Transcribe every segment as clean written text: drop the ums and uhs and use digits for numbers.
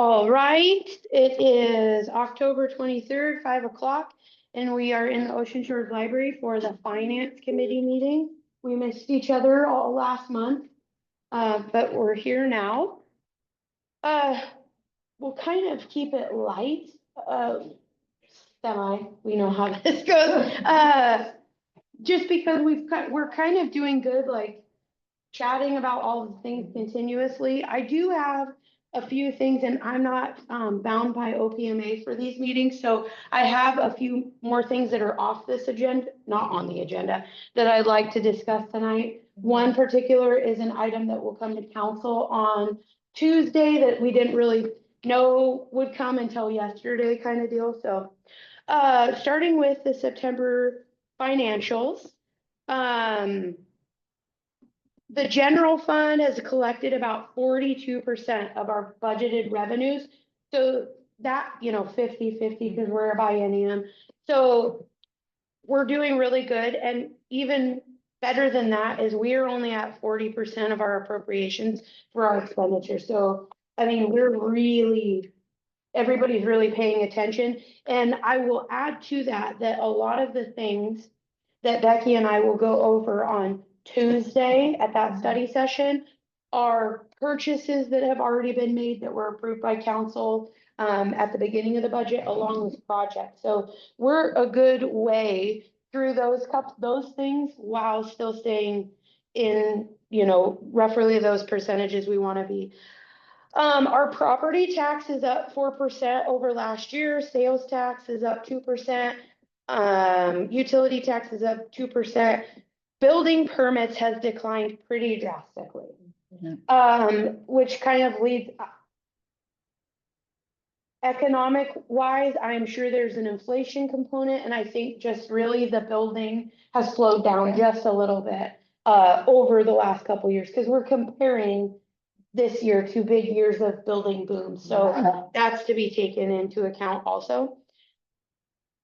All right, it is October 23rd, 5 o'clock, and we are in the Ocean Shores Library for the Finance Committee meeting. We missed each other all last month, but we're here now. We'll kind of keep it light, we know how this goes. Just because we're kind of doing good, like chatting about all the things continuously. I do have a few things, and I'm not bound by OPMA for these meetings, so I have a few more things that are off this agenda, not on the agenda, that I'd like to discuss tonight. One particular is an item that will come to council on Tuesday that we didn't really know would come until yesterday, kind of deal. So starting with the September financials, the general fund has collected about 42% of our budgeted revenues. So that, 50-50 because we're a biennium. So we're doing really good. And even better than that is we are only at 40% of our appropriations for our expenditure. So, I mean, everybody's really paying attention. And I will add to that a lot of the things that Becky and I will go over on Tuesday at that study session are purchases that have already been made that were approved by council at the beginning of the budget, along with projects. So we're a good way through those things while still staying in, roughly those percentages we want to be. Our property tax is up 4% over last year. Sales tax is up 2%. Utility tax is up 2%. Building permits has declined pretty drastically. Which kind of leads economic wise, I'm sure there's an inflation component, and I think just really the building has slowed down just a little bit over the last couple of years, because we're comparing this year to big years of building boom. So that's to be taken into account also.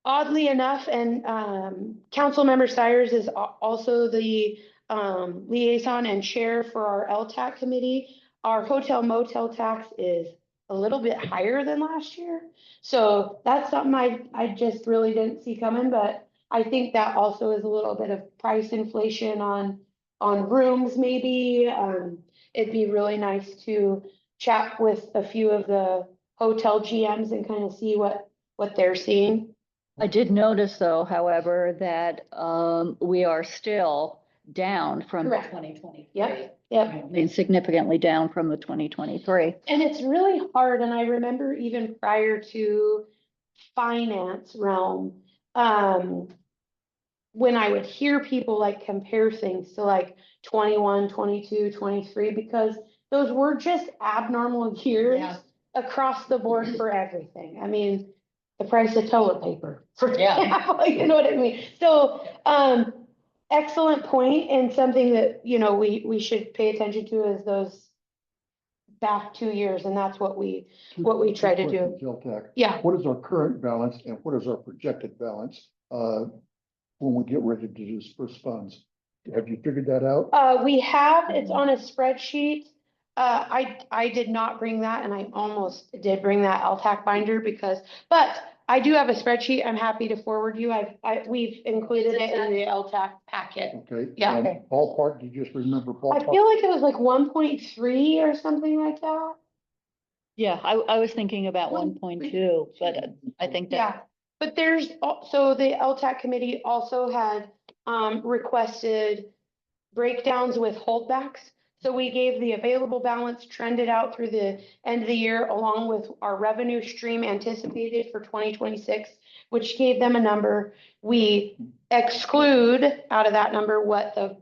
Oddly enough, and Councilmember Sires is also the liaison and chair for our LTAC committee. Our hotel motel tax is a little bit higher than last year. So that's something I just really didn't see coming, but I think that also is a little bit of price inflation on rooms maybe. It'd be really nice to chat with a few of the hotel GMs and kind of see what they're seeing. I did notice though, however, that we are still down from 2023. Yep. I mean, significantly down from the 2023. And it's really hard. And I remember even prior to finance realm, when I would hear people like compare things to like 21, 22, 23, because those were just abnormal years across the board for everything. I mean, the price of toilet paper, for example, you know what I mean? So, excellent point, and something that, we should pay attention to is those back 2 years, and that's what we try to do. Yeah. What is our current balance and what is our projected balance, when we get ready to disperse funds? Have you figured that out? We have, it's on a spreadsheet. I did not bring that, and I almost did bring that LTAC binder but I do have a spreadsheet. I'm happy to forward you. We've included it in the LTAC packet. Okay. Yeah. And ballpark, do you just remember ballpark? I feel like it was like 1.3 or something like that. Yeah, I was thinking about 1.2, but I think that. Yeah, but so the LTAC committee also had requested breakdowns with holdbacks. So we gave the available balance trended out through the end of the year, along with our revenue stream anticipated for 2026, which gave them a number. We exclude out of that number what the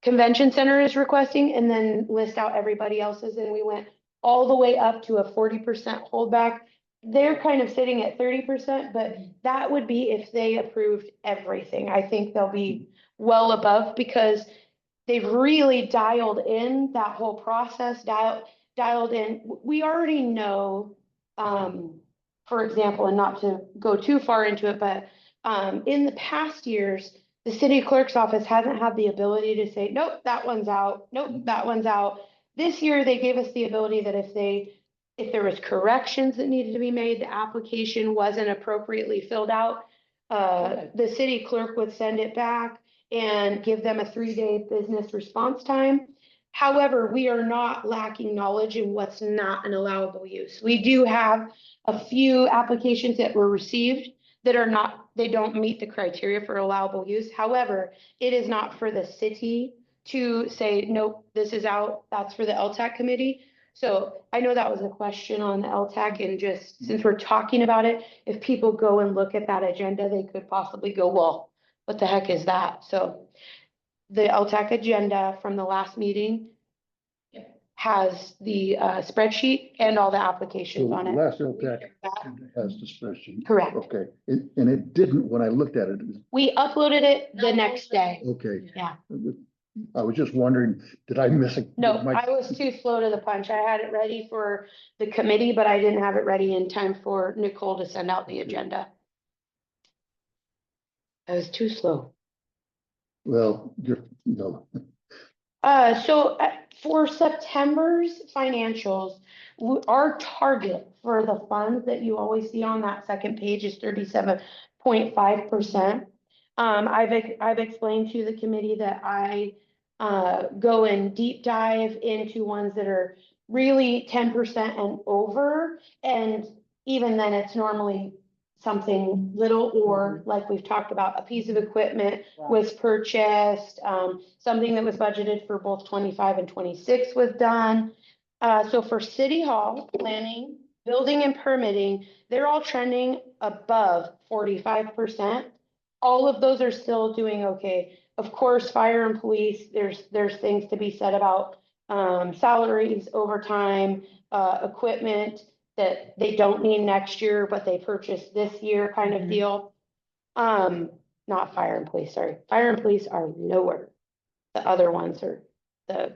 convention center is requesting, and then list out everybody else's. And we went all the way up to a 40% holdback. They're kind of sitting at 30%, but that would be if they approved everything. I think they'll be well above, because they've really dialed in that whole process, dialed in. We already know, for example, and not to go too far into it, but in the past years, the city clerk's office hasn't had the ability to say, nope, that one's out. Nope, that one's out. This year, they gave us the ability that if they if there was corrections that needed to be made, the application wasn't appropriately filled out, the city clerk would send it back and give them a 3-day business response time. However, we are not lacking knowledge in what's not an allowable use. We do have a few applications that were received that are not, they don't meet the criteria for allowable use. However, it is not for the city to say, nope, this is out. That's for the LTAC committee. So I know that was a question on the LTAC, and just since we're talking about it, if people go and look at that agenda, they could possibly go, well, what the heck is that? So the LTAC agenda from the last meeting has the spreadsheet and all the So applications on it. last LTAC has the spreadsheet. Correct. Okay, and it didn't, when I looked at it, We uploaded it the next day. okay. Yeah. I was just wondering, did I miss a? No, my- I was too slow to the punch. I had it ready for the committee, but I didn't have it ready in time for Nicole to send out the agenda. I was too slow. Well, you're, no, For September's financials, our target for the funds that you always see on that second page is 37.5%. I've explained to the committee that I go and deep dive into ones that are really 10% and over, and even then it's normally something little, or like we've talked about, a piece of equipment was purchased, something that was budgeted for both 25 and 26 was done. So for City Hall, planning, building and permitting, they're all trending above 45%. All of those are still doing okay. Of course, fire and police, there's things to be said about salaries, overtime, equipment that they don't need next year, but they purchased this year kind of deal. Not fire and police, sorry. Fire and police are lower. The other ones are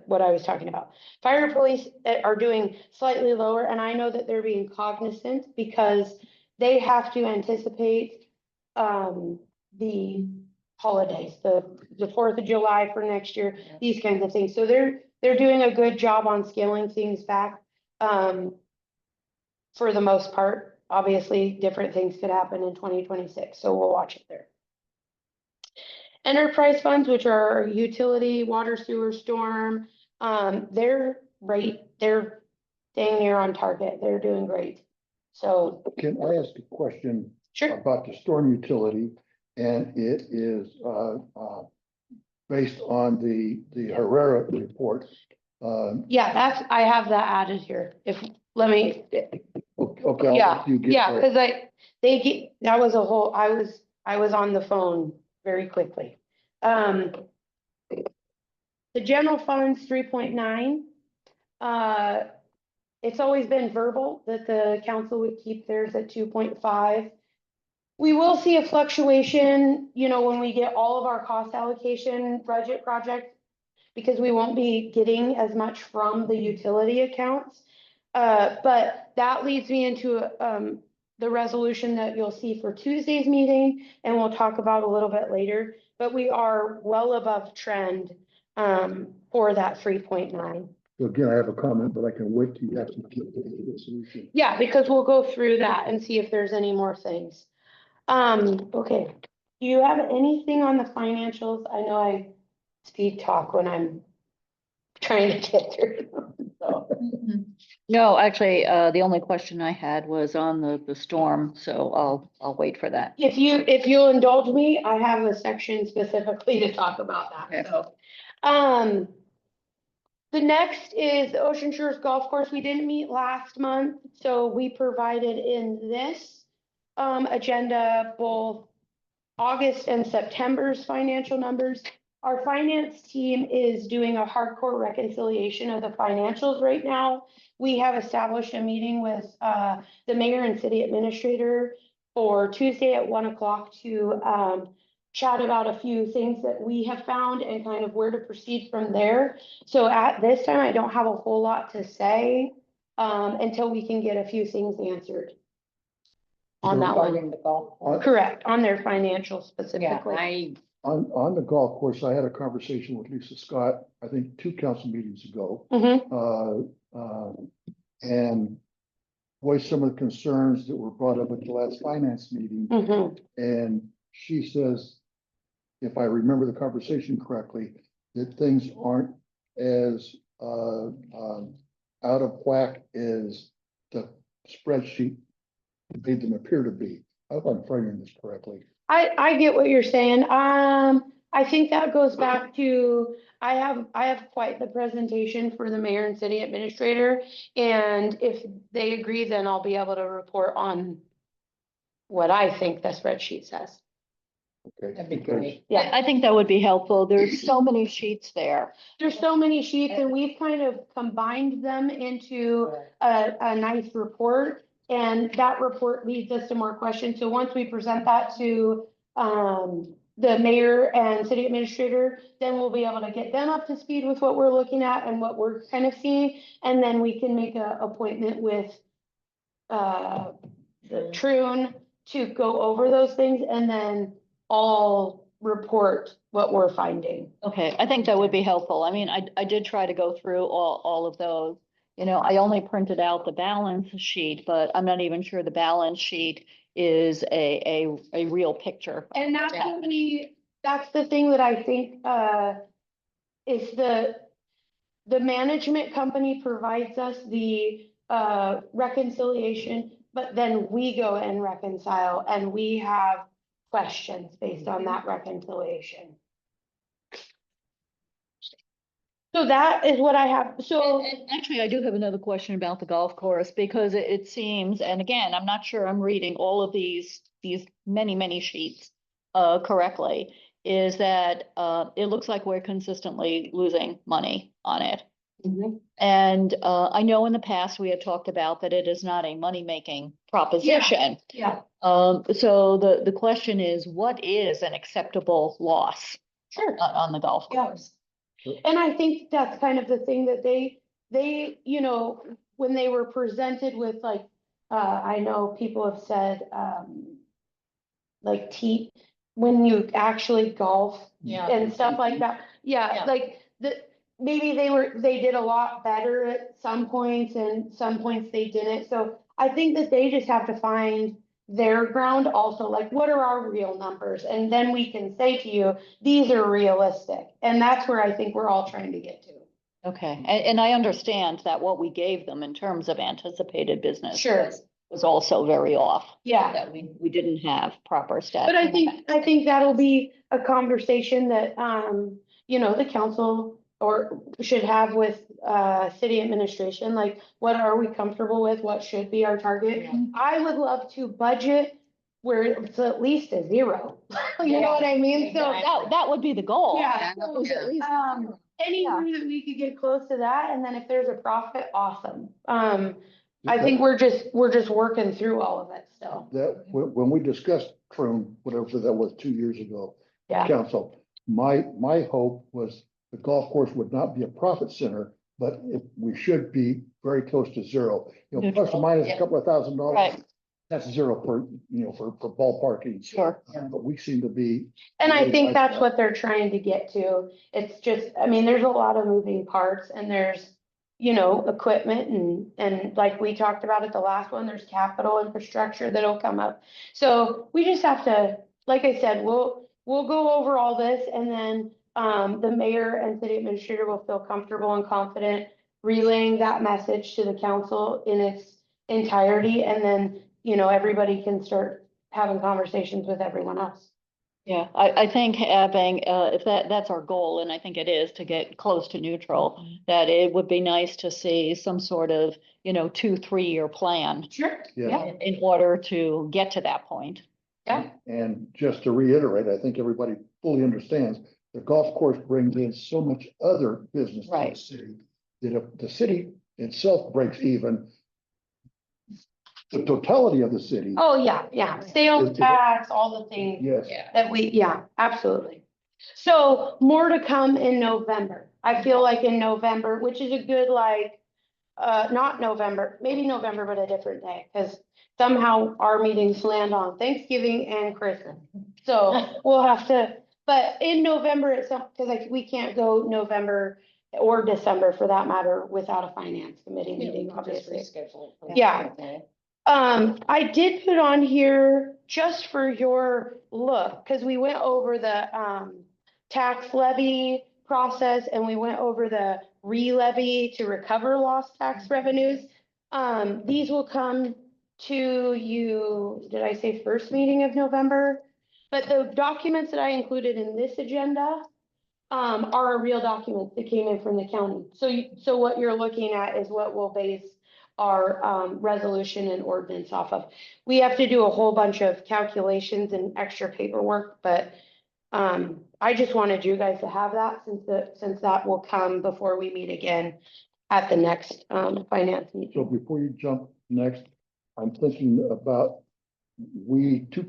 what I was talking about. Fire and police are doing slightly lower, and I know that they're being cognizant because they have to anticipate the holidays, the 4th of July for next year, these kinds of things. So they're doing a good job on scaling things back. For the most part, obviously, different things could happen in 2026, so we'll watch it there. Enterprise funds, which are utility, water, sewer, storm, they're they're staying near on target. They're doing great. So, can I ask a question sure. about the storm utility? And it is based on the Herrera report. Yeah, I have that added here. Let me, Okay. I'll yeah, let you get yeah, there. because that was a whole, I was on the phone very quickly. The general fund's 3.9. It's always been verbal that the council would keep theirs at 2.5. We will see a fluctuation, when we get all of our cost allocation budget projects, because we won't be getting as much from the utility accounts. But that leads me into the resolution that you'll see for Tuesday's meeting, and we'll talk about a little bit later. But we are well above trend for that 3.9. So again, I have a comment, but I can wait till you actually get to the solution. Yeah, because we'll go through that and see if there's any more things. Okay. Do you have anything on the financials? I know I speed talk when I'm trying to get through them, so. No, actually, the only question I had was on the storm, so I'll wait for that. If you'll indulge me, I have a section specifically to talk about that, Okay. so. The next is the Ocean Shores Golf Course. We didn't meet last month, so we provided in this agenda both August and September's financial numbers. Our finance team is doing a hardcore reconciliation of the financials right now. We have established a meeting with the mayor and city administrator for Tuesday at 1 o'clock to chat about a few things that we have found and kind of where to proceed from there. So at this time, I don't have a whole lot to say until we can get a few things answered on that one. The golf. Correct, on their financials Yeah, specifically. On the golf course, I had a conversation with Lisa Scott, I think 2 council meetings ago. Mhm. And voiced some of the concerns that were brought up at the last finance meeting. Mhm. And she says, if I remember the conversation correctly, that things aren't as out of whack as the spreadsheet made them appear to be. I hope I'm framing this correctly. I get what you're saying. I think that goes back to, I have quite the presentation for the mayor and city administrator. And if they agree, then I'll be able to report on what I think the spreadsheet says. Okay. That'd be because- great. Yeah, I think that would be helpful. There's so many sheets there. there's so many sheets and we've kind of combined them into a nice report. And that report leads us to more questions. So once we present that to, the mayor and city administrator, then we'll be able to get them up to speed with what we're looking at and what we're kind of seeing. And then we can make a appointment with, the Troon to go over those things and then all report what we're finding. Okay, I think that would be helpful. I mean, I did try to go through all of those. You know, I only printed out the balance sheet, but I'm not even sure the balance sheet is a real picture. And that's what that's the thing that I think, is the management company provides us the, reconciliation, but then we go and reconcile and we have questions based on that reconciliation. So that is what I have, so. And actually, I do have another question about the golf course because it seems, and again, I'm not sure I'm reading all of these many sheets correctly, is that it looks like we're consistently losing money on it. And I know in the past we had talked about that it is not a money-making proposition. Yeah, So the question is, what is an acceptable loss sure. on the golf Yeah. course? And I think that's kind of the thing that they, you know, when they were presented with like, I know people have said, like when you actually golf Yeah. and stuff like that. Yeah, Yeah. like maybe they did a lot better at some points and some points they didn't. So I think that they just have to find their ground also, like what are our real numbers? And then we can say to you, these are realistic. And that's where I think we're all trying to get to. Okay, and I understand that what we gave them in terms of anticipated business Sure. was also very off. Yeah. That we didn't have proper stats. But I think that'll be a conversation that, you know, the council or should have with, city administration, like, what are we comfortable with? What should be our target? Yeah. I would love to budget where it's at least a zero. You know what I mean? So, That would be the goal. yeah, Yeah. so, Was at least- anywhere that we could get close to that, and then if there's a profit, awesome. I think we're just working through all of it still. That, when we discussed Troon, whatever that was 2 years ago, Yeah, council, my hope was the golf course would not be a profit center, but we should be very close to zero. You know, plus or Neutral, minus a yeah. couple of $1,000. Right. That's zero for ball parking. Sure. But we seem to be, and I Right, think I- that's what they're trying to get to. It's just, I mean, there's a lot of moving parts and there's, you know, equipment and like we talked about at the last one, there's capital infrastructure that'll come up. So we just have to, like I said, we'll go over all this and then, the mayor and city administrator will feel comfortable and confident relaying that message to the council in its entirety. And then, you know, everybody can start having conversations with everyone else. Yeah, I think having, if that's our goal, and I think it is to get close to neutral, that it would be nice to see some sort of, 2-3 year plan Sure. yeah. in order to get to that point. Yeah. And just to reiterate, I think everybody fully understands, the golf course brings in so much other business to the Right. city. That if the city itself breaks even, the totality of the city, Oh, yeah, sales tax, all the things yes. Yeah. that yeah, absolutely. So more to come in November. I feel like in November, which is a good like, not November, maybe November, but a different day, because somehow our meetings land on Thanksgiving and Christmas. So we'll have to, but in November itself, because like we can't go November or December for that matter without a finance committee meeting, obviously. Reschedule. Yeah. I did put on here just for your look, because we went over the, tax levy process and we went over the re-levy to recover lost tax revenues. These will come to you, did I say first meeting of November? But the documents that I included in this agenda, are real documents that came in from the county. So so what you're looking at is what we'll base our, resolution and ordinance off of. We have to do a whole bunch of calculations and extra paperwork, but I just wanted you guys to have that since that will come before we meet again at the next, finance So meeting. before you jump next, I'm thinking about, two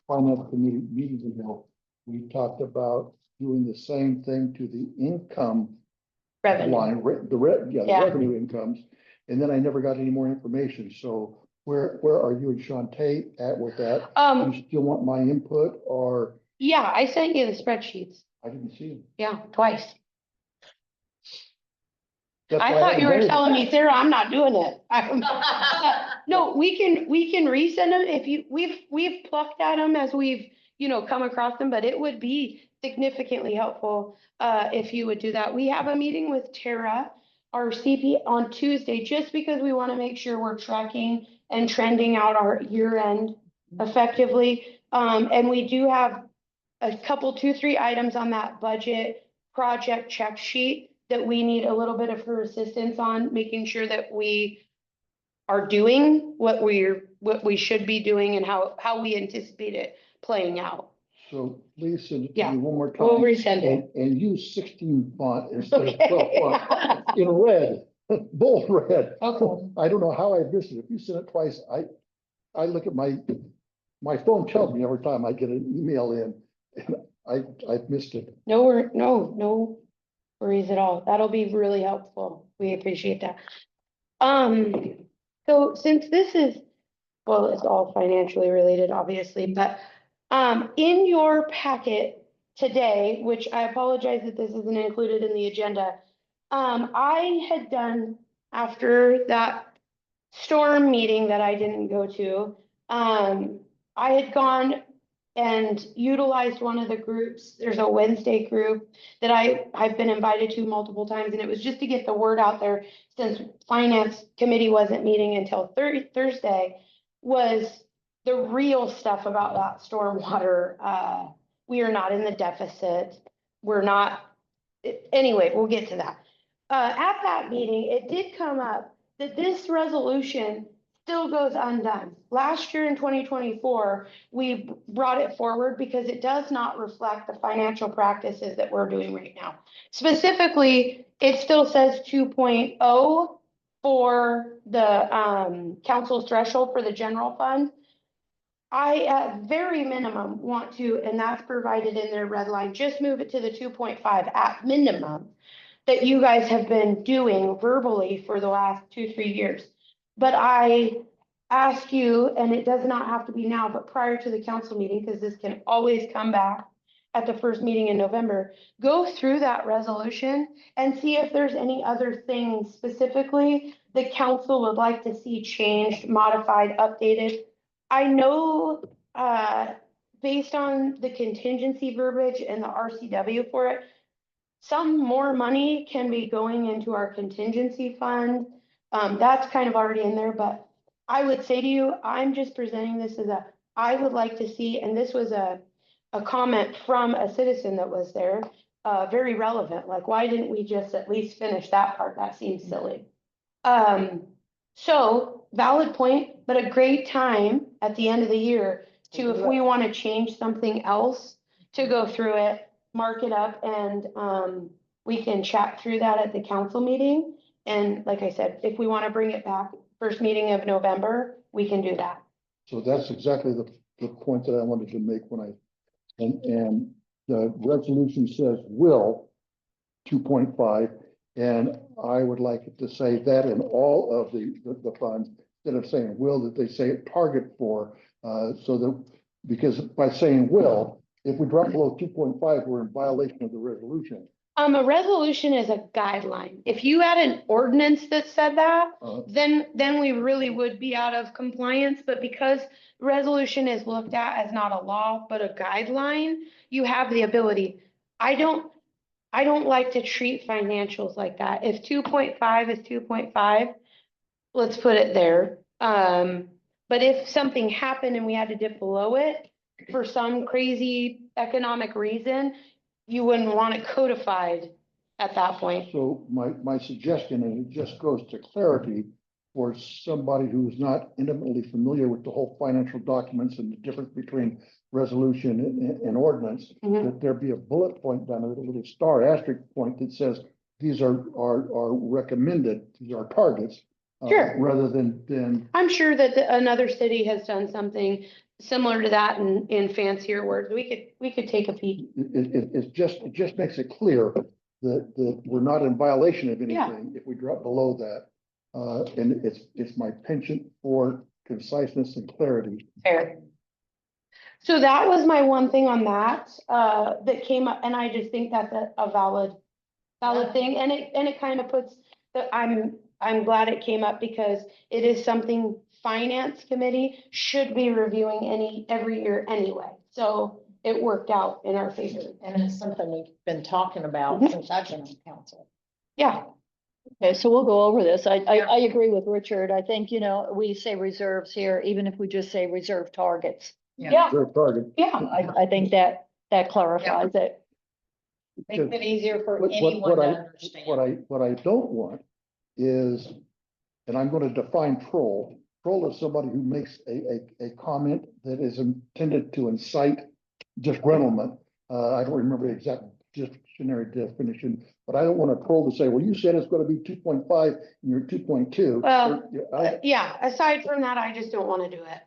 finance committee meetings ago, we talked about doing the same thing to the income Revenue. line, the Yeah. revenue incomes. And then I never got any more information. So where are you and Shantae at with that? Do you still want my input, or Yeah, I sent you the spreadsheets. I didn't see them? Yeah, twice. That's I why thought you were haven't done telling me, Sarah, I'm not doing it. No, we can resend them if we've plucked at them as we've, come across them, but it would be significantly helpful, if you would do that. We have a meeting with Tara, our CP, on Tuesday, just because we want to make sure we're tracking and trending out our year end effectively. And we do have a couple, 2, 3 items on that budget project check sheet that we need a little bit of her assistance on, making sure that we are doing what we should be doing and how we anticipate it playing out. So please send it to Yeah, me one more We'll time resend it. and use 16 font instead of 12 Okay. font in red, bold red. Okay. I don't know how I missed it. If you send it twice, I look at my phone tells me every time I get an email in, and I've missed it. No worries at all. That'll be really helpful. We appreciate that. So since this is, well, it's all financially related, obviously, but in your packet today, which I apologize that this isn't included in the agenda, I had done, after that storm meeting that I didn't go to, I had gone and utilized one of the groups. There's a Wednesday group that I've been invited to multiple times, and it was just to get the word out there, since finance committee wasn't meeting until Thursday, was the real stuff about that stormwater. We are not in the deficit. We're not, anyway, we'll get to that. At that meeting, it did come up that this resolution still goes undone. Last year in 2024, we brought it forward because it does not reflect the financial practices that we're doing right now. Specifically, it still says 2.0 for the council's threshold for the general fund. I, at very minimum, want to, and that's provided in their red line, just move it to the 2.5 at minimum that you guys have been doing verbally for the last 2, 3 years. But I ask you, and it does not have to be now, but prior to the council meeting, because this can always come back at the first meeting in November, go through that resolution and see if there's any other things specifically the council would like to see changed, modified, updated. I know, based on the contingency verbiage and the RCW for it, some more money can be going into our contingency fund. That's kind of already in there, but I would say to you, I'm just presenting this as I would like to see, and this was a comment from a citizen that was there, very relevant, like, why didn't we just at least finish that part? That seems silly. So valid point, but a great time at the end of the year to, if we want to change something else, to go through it, mark it up, and we can chat through that at the council meeting. And like I said, if we want to bring it back first meeting of November, we can do that. So that's exactly the point that I wanted to make when and the resolution says will 2.5, and I would like it to say that in all of the funds, instead of saying will, that they say target for, so that, because by saying will, if we drop below 2.5, we're in violation of the resolution. A resolution is a guideline. If you had an ordinance that said that, then we really would be out of compliance, but because resolution is looked at as not a law, but a guideline, you have the ability. I don't like to treat financials like that. If 2.5 is 2.5, let's put it there. But if something happened and we had to dip below it for some crazy economic reason, you wouldn't want it codified at that point. So my suggestion, and it just goes to clarity for somebody who's not intimately familiar with the whole financial documents and the difference between resolution and ordinance, Mhm. that there be a bullet point down there, a little star asterisk point that says, these are recommended, these are targets. Sure. Rather than, I'm sure that another city has done something similar to that in fancier words. We could take a peek. it just makes it clear that we're not in violation of Yeah. anything if we drop below that. And it's my penchant for conciseness and clarity. Fair. So that was my one thing on that, that came up, and I just think that's a valid Yeah. thing, and it kind of puts I'm glad it came up because it is something finance committee should be reviewing every year anyway. So it worked out in our favor. And it's something we've been talking about Mhm. since I've been on council. Yeah, Okay, so we'll go over this. Yeah. I agree with Richard. I think, we say reserves here, even if we just say reserve targets. yeah, Their target. yeah. I think that clarifies it. Makes it easier for What- anyone what to I- understand. What I don't want is, and I'm gonna define troll. Troll is somebody who makes a comment that is intended to incite disgruntlement. I don't remember the exact dictionary definition, but I don't want a troll to say, well, you said it's gonna be 2.5 and you're 2.2. Well, yeah, aside from that, I just don't want to do it.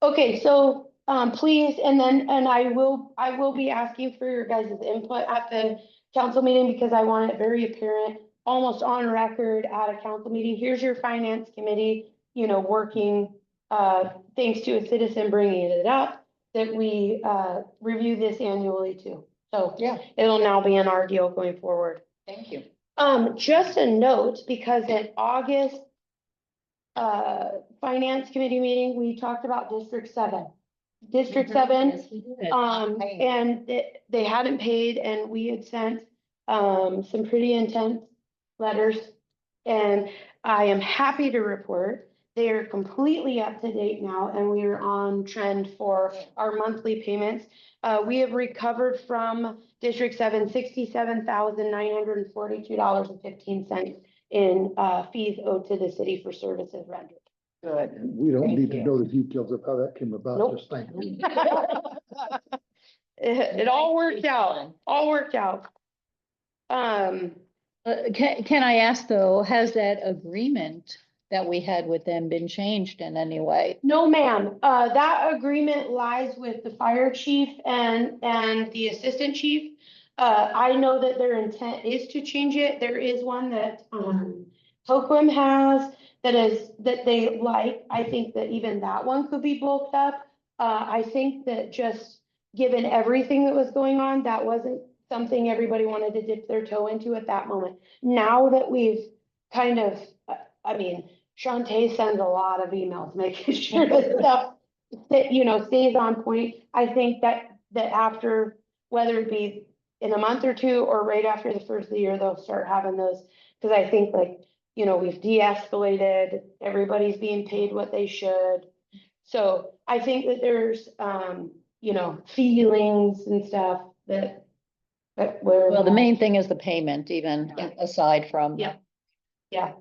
Okay, so, please, and I will be asking for your guys' input at the council meeting because I want it very apparent, almost on record at a council meeting. Here's your finance committee, working, thanks to a citizen bringing it up, that we, review this annually too. So Yeah, it'll now be an our deal going forward. thank you. Just a note, because at August, finance committee meeting, we talked about District 7. District Mhm. 7, Yes, we did. Paid. and they hadn't paid, and we had sent, some pretty intense letters. And I am happy to report they are completely up to date now, and we are on trend for our monthly payments. We have recovered from District 7, $67,942.15 in, fees owed to the city for services rendered. Good. We don't Thank need to you. know the details of how that came about, Nope. just thank you. It all worked out, all worked out. Can I ask though, has that agreement that we had with them been changed in any way? No, ma'am, that agreement lies with the fire chief and the assistant chief. I know that their intent is to change it. There is one that, Hoquiam has that they like. I think that even that one could be bulked up. I think that just given everything that was going on, that wasn't something everybody wanted to dip their toe into at that moment. Now that we've kind of, I mean, Shantae sends a lot of emails making sure that stuff that, stays on point. I think that after, whether it be in a month or two or right after the first of the year, they'll start having those. Cause I think we've de-escalated, everybody's being paid what they should. So I think that there's, feelings and stuff that we're. Well, the main thing is the payment, even Yeah. aside from. Yeah. Yeah.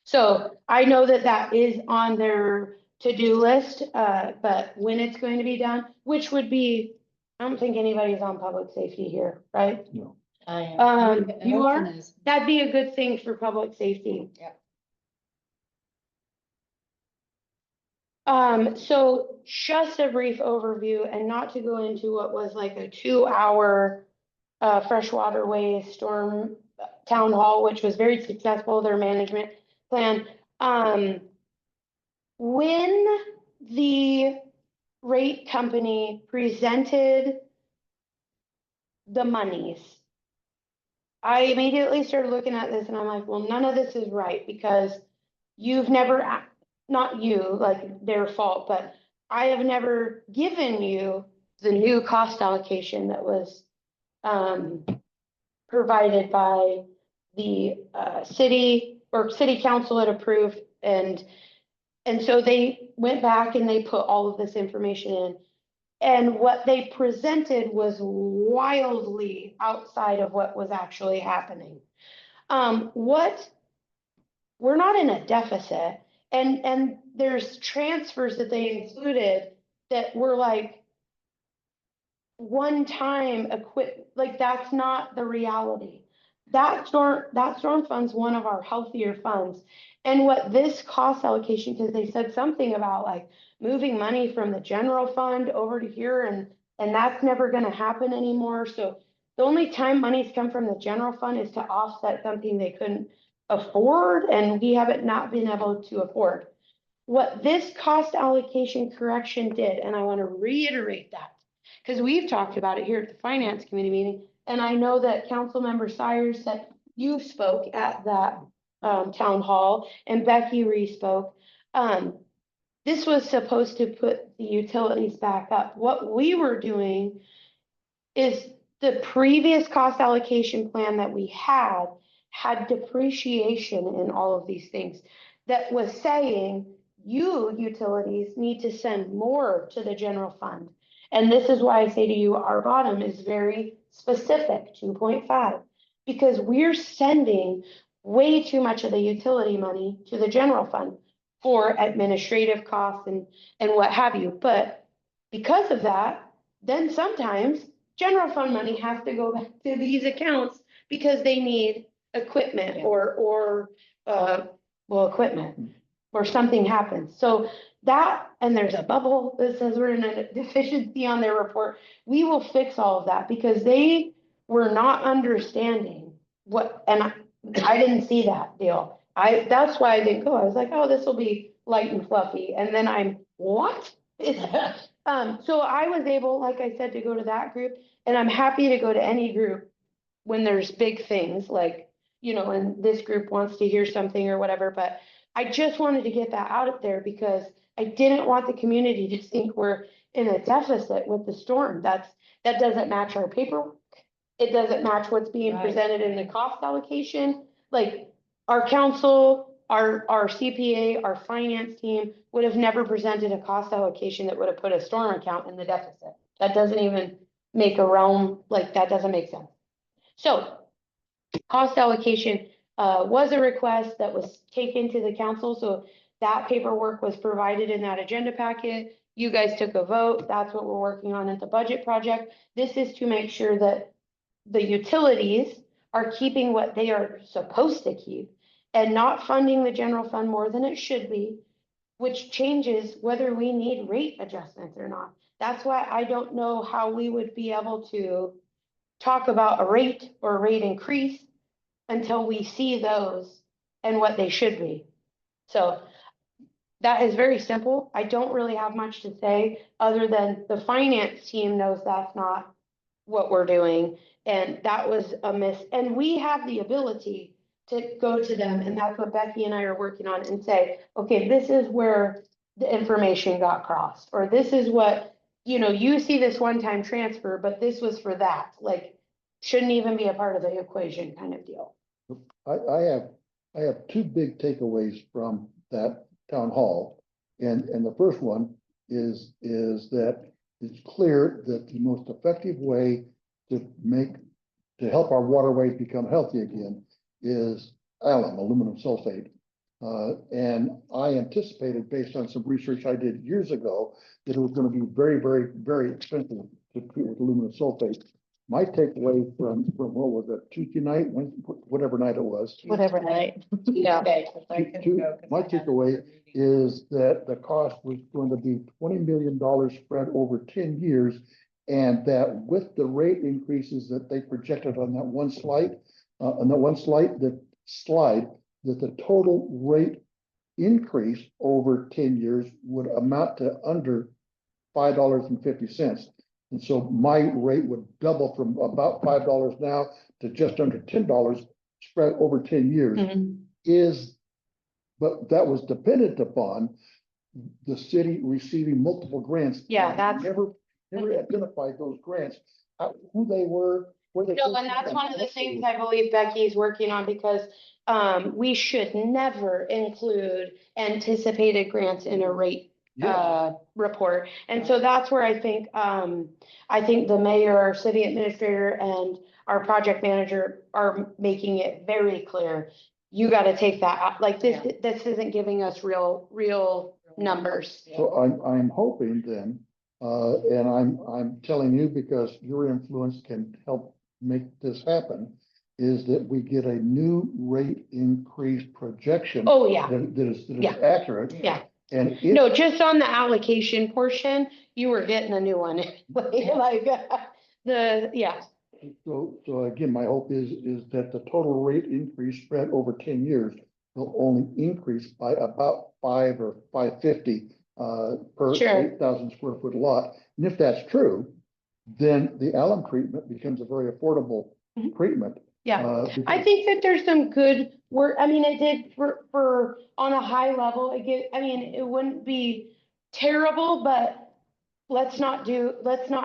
So I know that that is on their to-do list, but when it's going to be done, which would be, I don't think anybody's on public safety here, right? No. I am. You are? That'd be a good thing for public safety. Yeah. So just a brief overview and not to go into what was like a 2-hour freshwater waste storm town hall, which was very successful, their management plan. When the rate company presented the monies. I immediately started looking at this and I'm like, well, none of this is right because you've never, not you, like their fault, but I have never given you the new cost allocation that was provided by the city or city council had approved and so they went back and they put all of this information in. And what they presented was wildly outside of what was actually happening. We're not in a deficit and there's transfers that they included that were like one-time like that's not the reality. That storm fund's one of our healthier funds. And what this cost allocation, because they said something about like moving money from the general fund over to here and that's never gonna happen anymore. So the only time monies come from the general fund is to offset something they couldn't afford and we haven't not been able to afford. What this cost allocation correction did, and I want to reiterate that, because we've talked about it here at the finance committee meeting, and I know that Councilmember Sires that you spoke at that town hall and Becky re-spoke. This was supposed to put the utilities back up. What we were doing is the previous cost allocation plan that we had depreciation in all of these things that was saying you utilities need to send more to the general fund. And this is why I say to you, our bottom is very specific, 2.5, because we're sending way too much of the utility money to the general fund for administrative costs and what have you. But because of that, then sometimes general fund money has to go back to these accounts because they need equipment or equipment or something happens. So that, and there's a bubble that says we're in a deficiency on their report. We will fix all of that because they were not understanding what, and I didn't see that deal. That's why I didn't go. I was like, oh, this will be light and fluffy. And then what? So I was able, like I said, to go to that group and I'm happy to go to any group when there's big things like, and this group wants to hear something or whatever, but I just wanted to get that out of there because I didn't want the community to think we're in a deficit with the storm. That doesn't match our paperwork. It doesn't match what's being presented in the cost allocation. Like our council, our CPA, our finance team would have never presented a cost allocation that would have put a storm account in the deficit. That doesn't even make a realm, like that doesn't make sense. So cost allocation was a request that was taken to the council. So that paperwork was provided in that agenda packet. You guys took a vote. That's what we're working on at the budget project. This is to make sure that the utilities are keeping what they are supposed to keep and not funding the general fund more than it should be, which changes whether we need rate adjustments or not. That's why I don't know how we would be able to talk about a rate or a rate increase until we see those and what they should be. So that is very simple. I don't really have much to say other than the finance team knows that's not what we're doing. And that was a miss. And we have the ability to go to them. And that's what Becky and I are working on and say, okay, this is where the information got crossed, or this is what, you see this one-time transfer, but this was for that, like, shouldn't even be a part of the equation kind of deal. I have two big takeaways from that town hall. And the first one is that it's clear that the most effective way to help our waterways become healthy again is aluminum sulfate. And I anticipated, based on some research I did years ago, that it was going to be very, very, very expensive to treat with aluminum sulfate. My takeaway from what was it, Tuesday night, whatever night it was. Whatever night. Yeah. My takeaway is that the cost was going to be $20 million spread over 10 years. And that with the rate increases that they projected on that one slide, that the total rate increase over 10 years would amount to under $5.50. And so my rate would double from about $5 now to just under $10 spread over 10 years. But that was dependent upon the city receiving multiple grants. Yeah, And that's- Never identified those grants, who they were, where they. No, and that's one of the things I believe Becky's working on, because we should never include anticipated grants in a rate Yeah, report. And so that's where I think the mayor, our city administrator, and our project manager are making it very clear. You gotta take that out, like this isn't giving us real numbers. so I'm hoping then, and I'm telling you because your influence can help make this happen, is that we get a new rate increase projection. Oh, yeah, That is Yeah. accurate. yeah. And if, No, just on the allocation portion, you were getting a new one, like, yeah. so again, my hope is that the total rate increase spread over 10 years will only increase by about 5 or 550 per Sure. 8,000 square foot lot. And if that's true, then the alum treatment becomes a very affordable Mhm. treatment. Yeah, I Because- think that there's some good work, I mean, it did for, on a high level, I mean, it wouldn't be terrible, but let's not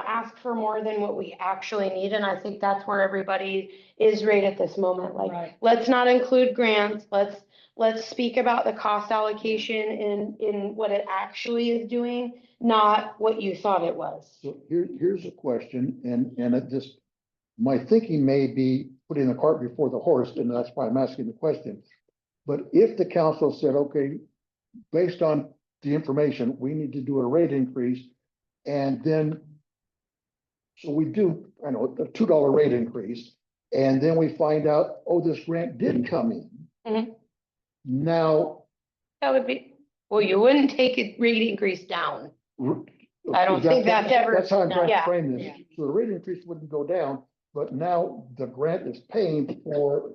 ask for more than what we actually need, and I think that's where everybody is right at this moment, like, Right. let's not include grants, let's speak about the cost allocation in what it actually is doing, not what you thought it was. So here's a question, and it just, my thinking may be putting the cart before the horse, and that's why I'm asking the question. But if the council said, okay, based on the information, we need to do a rate increase, and then so we do, I know, a $2 rate increase, and then we find out, oh, this grant did come in. Mhm. Now. That would be, well, you wouldn't take a rate increase down. I don't think that's ever- That's how I'm trying to Yeah. frame this. Yeah. So the rate increase wouldn't go down, but now the grant is paying for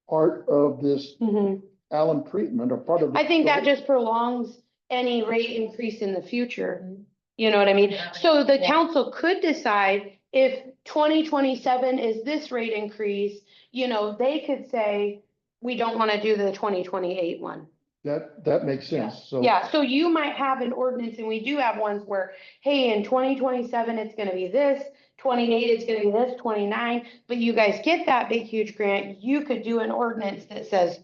part of this Mhm. alum treatment or part of. I think that just prolongs any rate increase in the future. You know what I mean? So the Yeah. council could decide if 2027 is this rate increase, they could say, we don't want to do the 2028 one. That makes sense. So. Yeah, so you might have an ordinance, and we do have ones where, hey, in 2027, it's gonna be this, 28, it's gonna be this, 29, but you guys get that big, huge grant, you could do an ordinance that says,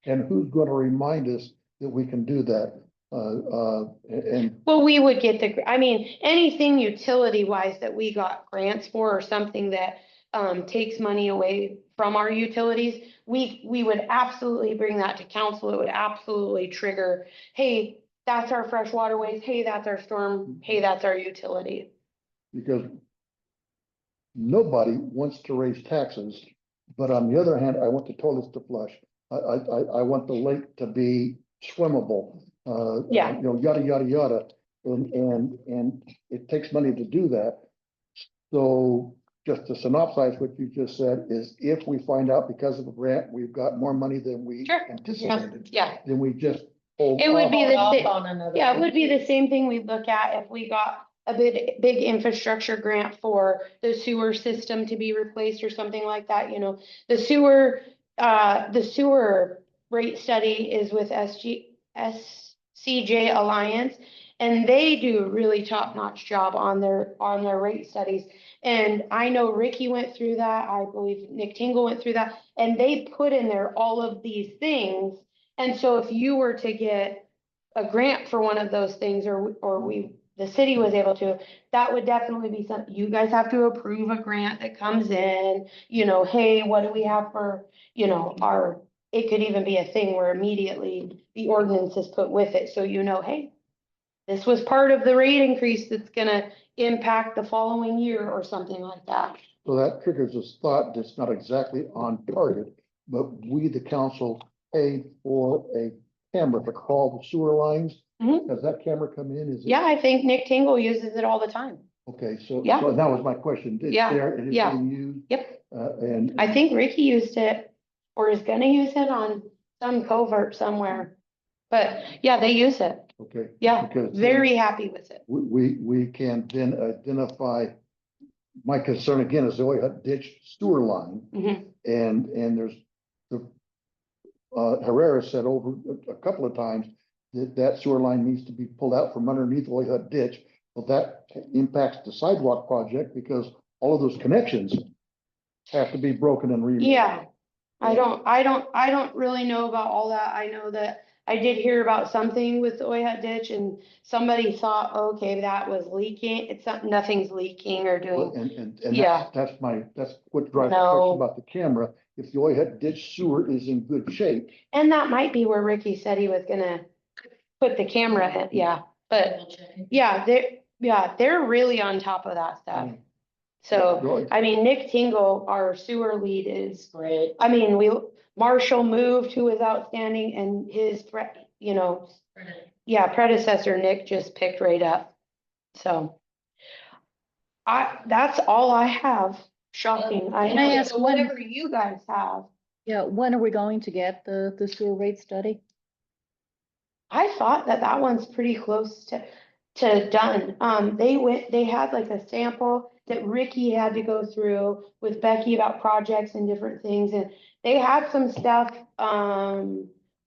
And who's going to remind us that we can do that? And well, we would get I mean, anything utility wise that we got grants for or something that takes money away from our utilities, we would absolutely bring that to council. It would absolutely trigger, hey, that's our fresh waterways, hey, that's our storm, hey, that's our utility. because nobody wants to raise taxes, but on the other hand, I want the toilets to flush. I want the lake to be swimmable. Yeah. Yada, yada, yada. And it takes money to do that. So just to synopsize what you just said is if we find out because of a grant, we've got more money than we Sure. anticipated, Yeah, then we just hold It would off. be the Hold same- off on another yeah, it one. would be the same thing we'd look at if we got a big infrastructure grant for the sewer system to be replaced or something like that, the sewer rate study is with SCJ Alliance, and they do a really top-notch job on their rate studies. And I know Ricky went through that, I believe Nick Tingle went through that, and they put in there all of these things. And so if you were to get a grant for one of those things, the city was able to, that would definitely be something, you guys have to approve a grant that comes in, hey, what do we have for, it could even be a thing where immediately the ordinance is put with it, so hey, this was part of the rate increase that's gonna impact the following year or something like that. So that triggers this thought that's not exactly on target, but we, the council, paid for a camera to crawl the sewer lines. Mhm. Does that camera come in? Is it? Yeah, I think Nick Tingle uses it all the time. Okay, so Yeah. that was my question. It's Yeah, there, it is yeah. being used, Yep, and. I think Ricky used it or is gonna use it on some covert somewhere. But yeah, they use it. Okay. Yeah, Because then very happy with it. we can then identify, my concern again is the Ojai Hut ditch sewer line. Mhm. And there's the, Herrera said over a couple of times that sewer line needs to be pulled out from underneath Ojai Hut ditch. Well, that impacts the sidewalk project because all of those connections have to be broken and remade. Yeah, I don't really know about all that. I know that I did hear about something with the Oyhat ditch and somebody thought, okay, that was leaking. It's not, nothing's leaking or Well, doing, and Yeah. that's what drives the No. question about the camera. If the Ojai Hut ditch sewer is in good shape, and that might be where Ricky said he was gonna put the camera in, yeah. But they're really on top of that stuff. So, Right. I mean, Nick Tingle, our sewer lead is, Great. I mean, Marshall moved, who was outstanding, and his, predecessor, Nick, just picked right up. So that's all I have. Shocking. I Can I know. ask So when- whatever you guys have. Yeah, when are we going to get the sewer rate study? I thought that one's pretty close to done. They had like a sample that Ricky had to go through with Becky about projects and different things, and they had some stuff,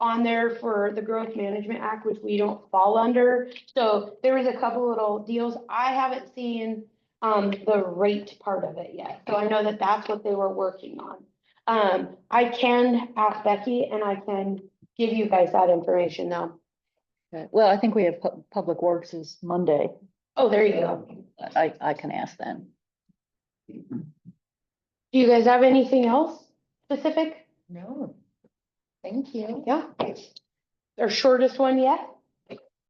on there for the Growth Management Act, which we don't fall under. So there was a couple little deals. I haven't seen, the rate part of it yet, so I know that that's what they were working on. I can ask Becky and I can give you guys that information though. Okay. Well, I think we have Public Works is Monday. Oh, there you go. I can ask then. Do you guys have anything else specific? No. Thank you. Yeah. Our shortest one yet?